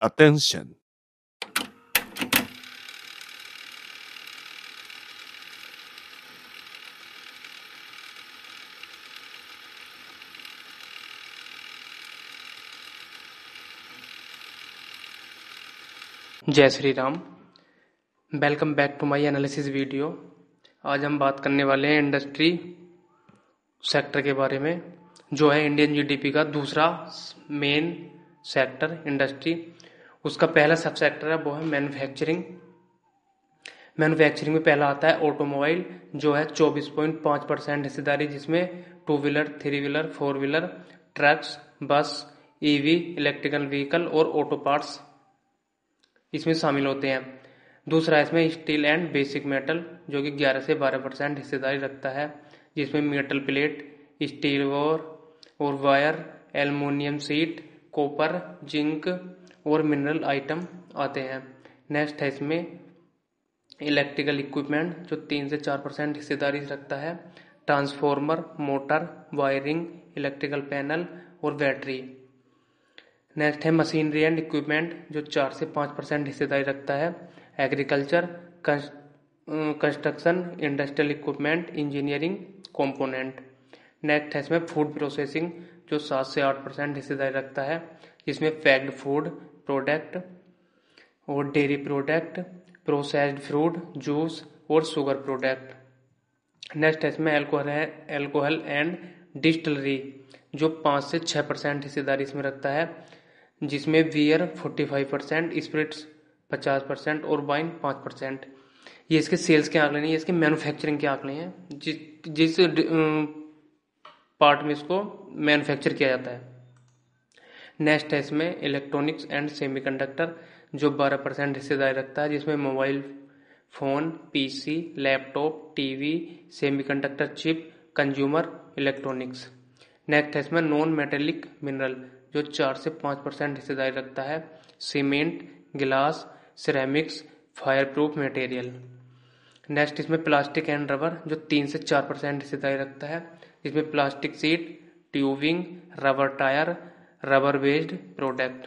Attention. जय Shri Ram. Welcome back to my analysis video. आज हम बात करने वाले हैं इंडस्ट्री सेक्टर के बारे में, जो है इंडियन जीडीपी का दूसरा मेन सेक्टर इंडस्ट्री। उसका पहला सब सेक्टर है वो है मैन्युफैक्चरिंग। मैन्युफैक्चरिंग में पहला आता है ऑटोमोबाइल, जो है 24.5% हिस्सेदारी, जिसमें 2 व्हीलर, 3 व्हीलर, 4 व्हीलर, ट्रक्स, बस, ईवी, इलेक्ट्रिकल व्हीकल और ऑटो पार्ट्स इसमें शामिल होते हैं। दूसरा इसमें स्टील एंड बेसिक मेटल, जो कि 11 से 12% हिस्सेदारी रखता है, जिसमें मेटल प्लेट, स्टील और wire, aluminium sheet, copper, zinc और मिनरल आइटम आते हैं। नेक्स्ट है इसमें इलेक्ट्रिकल इक्विपमेंट, जो 3 से 4% हिस्सेदारी रखता है, transformer, motor, wiring, electrical panel और बैटरी। नेक्स्ट है मशीनरी एंड इक्विपमेंट, जो 4 से 5% हिस्सेदारी रखता है, agriculture, construction, industrial equipment, engineering, component. Next है इसमें फूड प्रोसेसिंग, जो 7 से 8% हिस्सेदारी रखता है, जिसमें पैक्ड फूड प्रोडक्ट और dairy product, processed fruit, juice और शुगर प्रोडक्ट। नेक्स्ट है इसमें एल्कोहल एंड डिस्टिलरी, जो 5 से 6% हिस्सेदारी इसमें रखता है, जिसमें बियर 45%, स्पिरिट्स 50% और वाइन 5%। ये इसके सेल्स के आंकड़े नहीं, ये इसके मैन्युफैक्चरिंग के आंकड़े हैं, जिस पार्ट में इसको मैन्युफैक्चर किया जाता है। नेक्स्ट है इसमें इलेक्ट्रॉनिक्स एंड सेमीकंडक्टर, जो 12% हिस्सेदारी रखता है, जिसमें mobile phone, PC, laptop, TV, semiconductor chip, consumer electronics. Next है इसमें नॉन मेटेलिक मिनरल, जो 4 से 5% हिस्सेदारी रखता है, सीमेंट, गिलास, ceramics, fire proof material. Next इसमें प्लास्टिक एंड रबर, जो 3 से 4% हिस्सेदारी रखता है, इसमें plastic sheet, tubing, rubber tyre, rubber based product.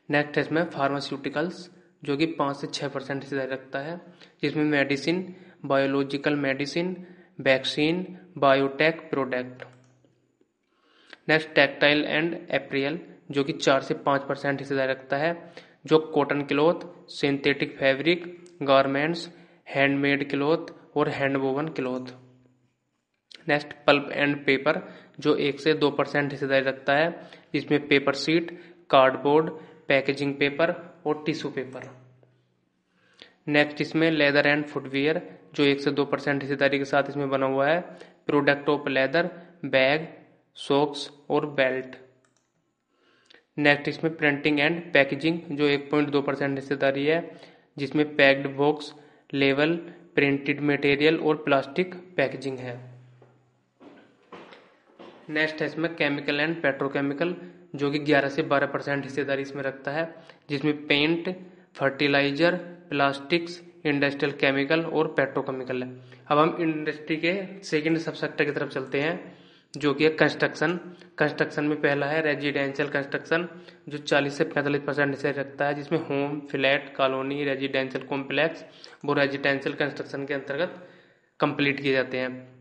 Next है इसमें फार्मास्यूटिकल्स, जो कि 5 से 6% हिस्सेदारी रखता है, जिसमें medicine, biological medicine, vaccine, biotech product. Next textile and apparel, जो कि 4 से 5% हिस्सेदारी रखता है, जो cotton cloth, synthetic fabric, garments, handmade cloth और handwoven cloth. Next pulp and paper, जो 1 से 2% हिस्सेदारी रखता है, जिसमें paper sheet, cardboard, packaging paper और टिश्यू पेपर। नेक्स्ट इसमें लेदर एंड फुटवियर, जो 1 से 2% हिस्सेदारी के साथ इसमें बना हुआ है, product of leather, bag, socks और बेल्ट। नेक्स्ट इसमें प्रिंटिंग एंड पैकेजिंग, जो 1.2% हिस्सेदारी है, जिसमें packed box, level, printed material और प्लास्टिक पैकेजिंग है। नेक्स्ट है इसमें केमिकल एंड पेट्रोकेमिकल, जो कि 11 से 12% हिस्सेदारी इसमें रखता है, जिसमें paint, fertiliser, plastics, industrial chemical और पेट्रोकेमिकल है। अब हम इंडस्ट्री के सेकेंड सब सेक्टर की तरफ चलते हैं, जो कि है कंस्ट्रक्शन। कंस्ट्रक्शन में पहला है रेजिडेंशियल कंस्ट्रक्शन, जो 40 से 45% हिस्से रखता है, जिसमें home, flat, colony, residential complex वो रेजिडेंशियल कंस्ट्रक्शन के अंतर्गत कंप्लीट किए जाते हैं।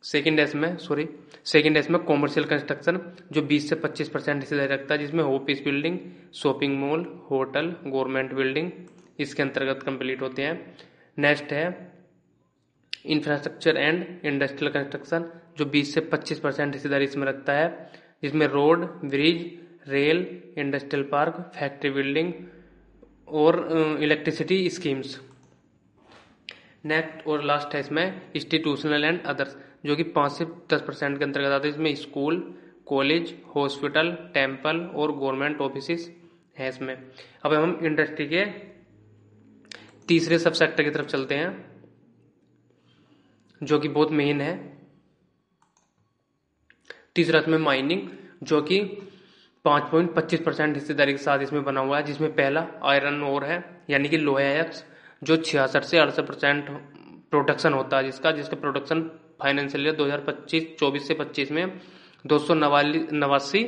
सेकेंड एस में कॉमर्शियल कंस्ट्रक्शन, जो 20 से 25% हिस्सेदारी रखता है, जिसमें office building, shopping mall, hotel, government building इसके अंतर्गत कंप्लीट होते हैं। नेक्स्ट है इंफ्रास्ट्रक्चर एंड इंडस्ट्रियल कंस्ट्रक्शन, जो 20 से 25% हिस्सेदारी इसमें रखता है, जिसमें road, bridge, rail, industrial park, factory building और इलेक्ट्रिसिटी स्कीम्स। नेक्स्ट और लास्ट है इसमें इंस्टीट्यूशनल एंड अदर्स, जो कि 5 से 10% के अंतर्गत आते हैं, इसमें स्कूल, कॉलेज, हॉस्पिटल, टेम्पल और गवर्नमेंट ऑफिस है इसमें। अब हम इंडस्ट्री के तीसरे सब सेक्टर की तरफ चलते हैं, जो कि बहुत मेन है। तीसरा इसमें माइनिंग, जो कि 5.25% हिस्सेदारी के साथ इसमें बना हुआ है, जिसमें पहला आयरन ओर है, यानी कि लोहा अयस्क, जो 66 से 68% प्रोडक्शन होता है, जिसका प्रोडक्शन फाइनेंशियल ईयर 2025-24 से 25 में 289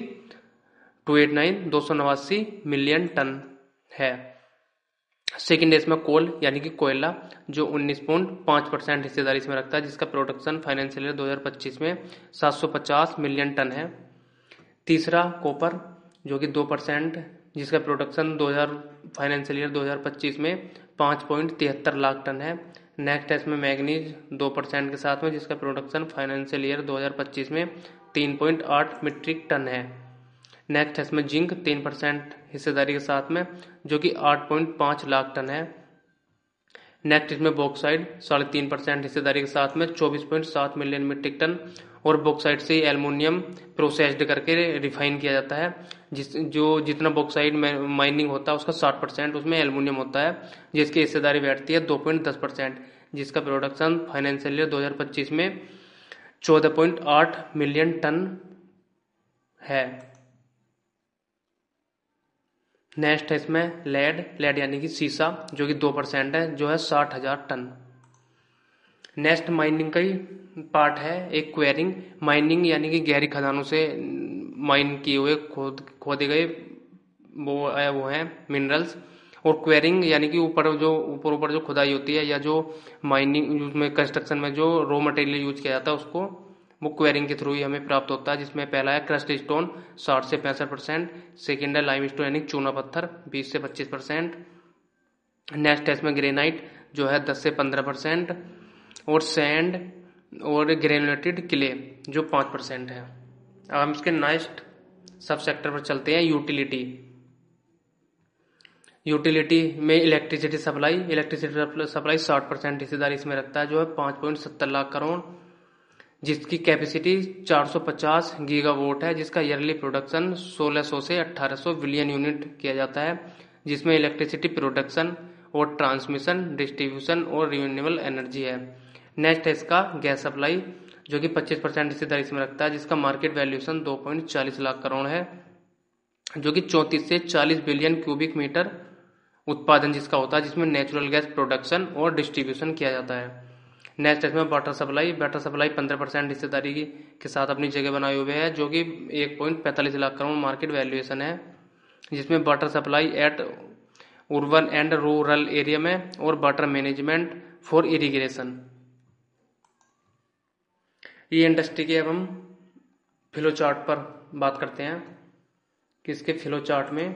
289 मिलियन टन है। सेकेंड है इसमें कोल यानी कि कोयला, जो 19.5% हिस्सेदारी इसमें रखता है, जिसका प्रोडक्शन फाइनेंशियल ईयर 2025 में 750 मिलियन टन है। तीसरा कॉपर, जो कि 2%, जिसका प्रोडक्शन फाइनेंशियल ईयर 2025 में 5.73 लाख टन है। नेक्स्ट है इसमें मैग्नीज 2% के साथ में, जिसका प्रोडक्शन फाइनेंशियल ईयर 2025 में 3.8 मीट्रिक टन है। नेक्स्ट है इसमें जिंक 3% हिस्सेदारी के साथ में, जो कि 8.5 लाख टन है। नेक्स्ट इसमें बॉक्साइड 3.5% हिस्सेदारी के साथ में 24.7 मिलियन मीट्रिक टन, और बॉक्साइड से एल्युमिनियम प्रोसेस्ड करके रिफाइन किया जाता है, जितना बॉक्साइड माइनिंग होता है उसका 60% उसमें एल्युमिनियम होता है, जिसकी हिस्सेदारी बैठती है 2.10%, जिसका प्रोडक्शन फाइनेंशियल ईयर 2025 में 14.8 मिलियन टन है। नेक्स्ट है इसमें लेड यानी कि सीसा, जो कि 2% है, जो है 60,000 टन। नेक्स्ट माइनिंग का ही पार्ट है एक क्वेरिंग। माइनिंग यानी कि गहरी खदानों से माइन किए हुए खोदे गए वो हैं मिनरल्स, और क्वेरिंग यानी कि ऊपर जो खुदाई होती है, या जो माइनिंग में कंस्ट्रक्शन में जो रॉ मटेरियल यूज किया जाता है उसको वो क्वेरिंग के थ्रू ही हमें प्राप्त होता है, जिसमें पहला है क्रस्ट स्टोन 60 से 65%, सेकेंड है लाइम स्टोन यानी चूना पत्थर 20 से 25%, नेक्स्ट है इसमें ग्रेनाइट जो है 10 से 15%, और सैंड और ग्रेनुलेटेड क्ले जो 5% है। अब हम इसके नेक्स्ट सब सेक्टर पर चलते हैं। यूटिलिटी में इलेक्ट्रिसिटी सप्लाई 60% हिस्सेदारी इसमें रखता है, जो है 5.70 लाख करोड़, जिसकी कैपेसिटी 450 गीगावाट है, जिसका ईयरली प्रोडक्शन 1600 से 1800 बिलियन यूनिट किया जाता है, जिसमें इलेक्ट्रिसिटी प्रोडक्शन और ट्रांसमिशन, डिस्ट्रीब्यूशन और रिन्यूएबल एनर्जी है। नेक्स्ट है इसका गैस सप्लाई, जो कि 25% हिस्सेदारी इसमें रखता है, जिसका मार्केट वैल्यूएशन 2.40 लाख करोड़ है, जो कि 34 से 40 बिलियन क्यूबिक मीटर उत्पादन जिसका होता है, जिसमें नेचुरल गैस प्रोडक्शन और डिस्ट्रीब्यूशन किया जाता है। नेक्स्ट इसमें वाटर सप्लाई 15% हिस्सेदारी के साथ अपनी जगह बनाए हुए है, जो कि 1.45 लाख करोड़ मार्केट वैल्यूएशन है, जिसमें water supply at urban and rural area में, और वाटर मैनेजमेंट फॉर इरिगेशन। ये इंडस्ट्री के अब हम फ्लो चार्ट पर बात करते हैं कि इसके फ्लो चार्ट में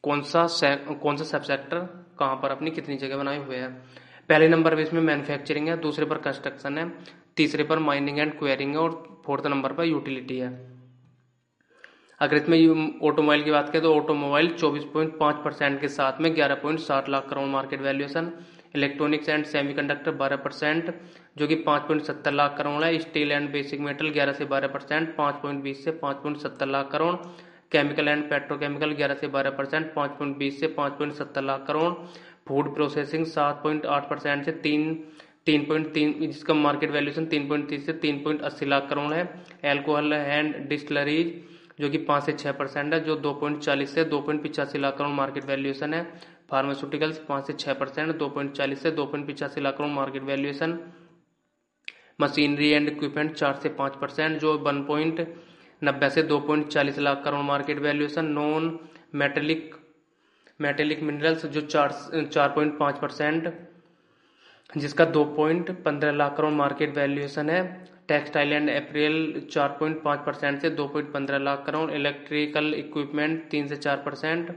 कौन सा सब सेक्टर कहाँ पर अपनी कितनी जगह बनाए हुए हैं। पहले नंबर पे इसमें मैन्युफैक्चरिंग है, दूसरे पर कंस्ट्रक्शन है, तीसरे पर माइनिंग एंड क्वेरिंग है, और फोर्थ नंबर पर यूटिलिटी है। अगर इसमें ऑटोमोबाइल की बात करें तो ऑटोमोबाइल 24.5% के साथ में 11.7 lakh crore market valuation. Electronics and semiconductor 12%, जो कि 5.70 लाख करोड़ है। स्टील एंड बेसिक मेटल 11 से 12%, 5.20 से 5.70 lakh crore. Chemical and petrochemical 11 से 12%, 5.20 से 5.70 लाख करोड़। फूड प्रोसेसिंग 7.8% से 3.3, जिसका मार्केट वैल्यूएशन 3.30 से 3.80 लाख करोड़ है। एल्कोहल एंड डिस्टिलरीज जो कि 5 से 6% है, जो 2.40 से 2.85 लाख करोड़ मार्केट वैल्यूएशन है। फार्मास्यूटिकल्स 5 से 6%, 2.40 से 2.85 lakh crore market valuation. Machinery and equipment 4 से 5%, जो 1.90 से 2.40 lakh crore market valuation. Non metallic minerals जो 4.5%, जिसका 2.15 लाख करोड़ मार्केट वैल्यूएशन है। टेक्सटाइल एंड अपैरेल 4.5% से 2.15 लाख करोड़। इलेक्ट्रिकल इक्विपमेंट 3 से 4%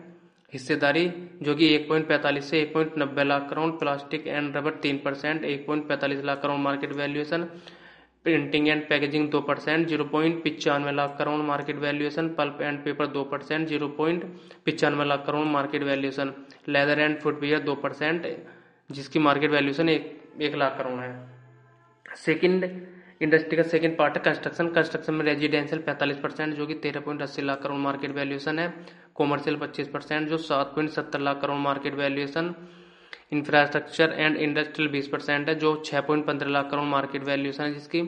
हिस्सेदारी, जो कि 1.45 से 1.90 lakh crore. Plastic and rubber 3%, 1.45 lakh crore market valuation. Printing and packaging 2%, 0.95 lakh crore market valuation. Pulp and paper 2%, 0.95 lakh crore market valuation. Leather and footwear 2%, जिसकी मार्केट वैल्यूएशन 1 लाख करोड़ है। सेकंड इंडस्ट्री का सेकंड पार्ट है कंस्ट्रक्शन में रेजिडेंशियल 45%, जो कि 13.80 लाख करोड़ मार्केट वैल्यूएशन है। कॉमर्शियल 25%, जो 7.70 lakh crore market valuation. Infrastructure and industrial 20% है, जो 6.15 लाख करोड़ मार्केट वैल्यूएशन है, जिसकी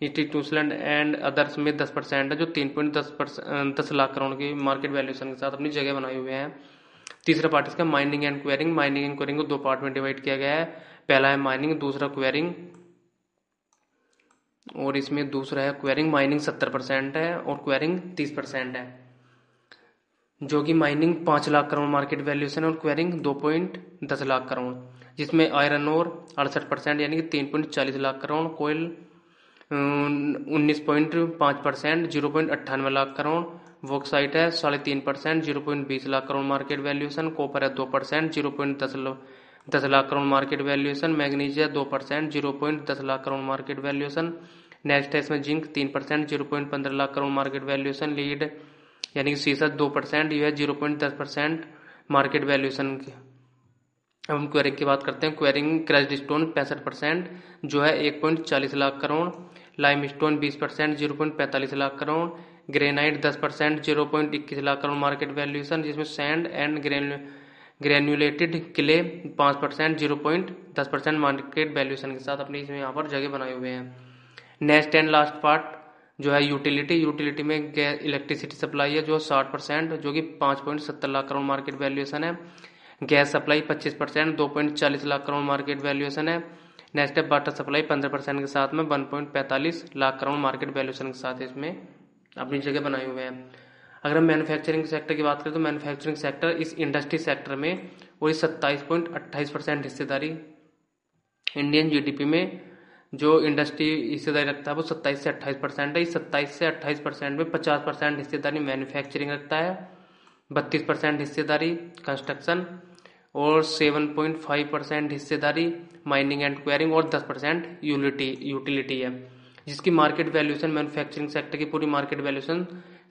इंस्टीट्यूशनल एंड अदर्स में 10% है, जो 3.10 लाख करोड़ की मार्केट वैल्यूएशन के साथ अपनी जगह बनाए हुए हैं। तीसरा पार्ट इसका माइनिंग एंड क्वेरिंग को 2 पार्ट में डिवाइड किया गया है। पहला है माइनिंग, दूसरा क्वेरिंग, और इसमें दूसरा है क्वेरिंग। माइनिंग 70% है और क्वेरिंग 30% है। जो कि mining 5 lakh crore market valuation और क्वेरिंग 2.10 लाख करोड़, जिसमें आयरन और 68% यानी कि 3.40 लाख करोड़, कोयल 19.5% 0.98 लाख करोड़, वॉक्साइट है 3.5% 0.20 lakh crore market valuation, copper है 2% 0.10 lakh crore market valuation, magnesia 2% 0.10 lakh crore market valuation. Next है इसमें zinc 3% 0.15 lakh crore market valuation. Lead यानी कि सीसत 2%, यह 0.10% मार्केट वैल्यूएशन की। अब हम क्वेरिंग की बात करते हैं। क्वेरिंग क्रश्ड स्टोन 65% जो है 1.40 lakh crore, limestone 20% 0.45 lakh crore, granite 10% 0.21 lakh crore market valuation, जिसमें sand and granulated clay 5% 0.10% market valuation के साथ अपनी इसमें यहाँ पर जगह बनाए हुए हैं। नेक्स्ट एंड लास्ट पार्ट जो है यूटिलिटी में इलेक्ट्रिसिटी सप्लाई है जो 60% जो कि 5.70 लाख करोड़ मार्केट वैल्यूएशन है। Gas supply 25% 2.40 lakh crore market valuation है। नेक्स्ट है वाटर सप्लाई 15% के साथ में 1.45 लाख करोड़ मार्केट वैल्यूएशन के साथ इसमें अपनी जगह बनाए हुए हैं। अगर हम मैन्युफैक्चरिंग सेक्टर की बात करें तो मैन्युफैक्चरिंग सेक्टर इस इंडस्ट्री सेक्टर में वही 27.28% हिस्सेदारी इंडियन जीडीपी में जो इंडस्ट्री हिस्सेदारी रखता है वो 27 से 28% है। इस 27 से 28% में 50% हिस्सेदारी मैन्युफैक्चरिंग रखता है, 32% हिस्सेदारी कंस्ट्रक्शन और 7.5% हिस्सेदारी माइनिंग एंड क्वेरिंग और 10% यूटिलिटी है, जिसकी मार्केट वैल्यूएशन मैन्युफैक्चरिंग सेक्टर की पूरी मार्केट वैल्यूएशन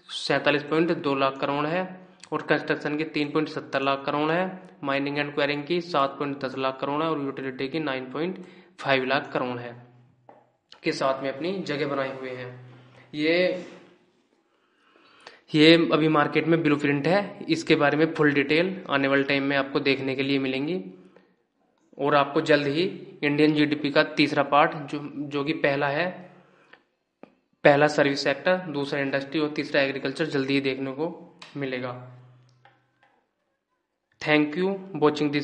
47.2 लाख करोड़ है और कंस्ट्रक्शन की 3.70 लाख करोड़ है, माइनिंग एंड क्वेरिंग की 7.10 लाख करोड़ है और यूटिलिटी की 9.5 लाख करोड़ है के साथ में अपनी जगह बनाए हुए हैं। ये अभी मार्केट में ब्लूप्रिंट है, इसके बारे में फुल डिटेल आने वाले टाइम में आपको देखने के लिए मिलेंगी और आपको जल्द ही इंडियन जीडीपी का तीसरा पार्ट जो कि पहला सर्विस सेक्टर, दूसरा इंडस्ट्री और तीसरा एग्रीकल्चर जल्दी ही देखने को मिलेगा। Thank you watching this.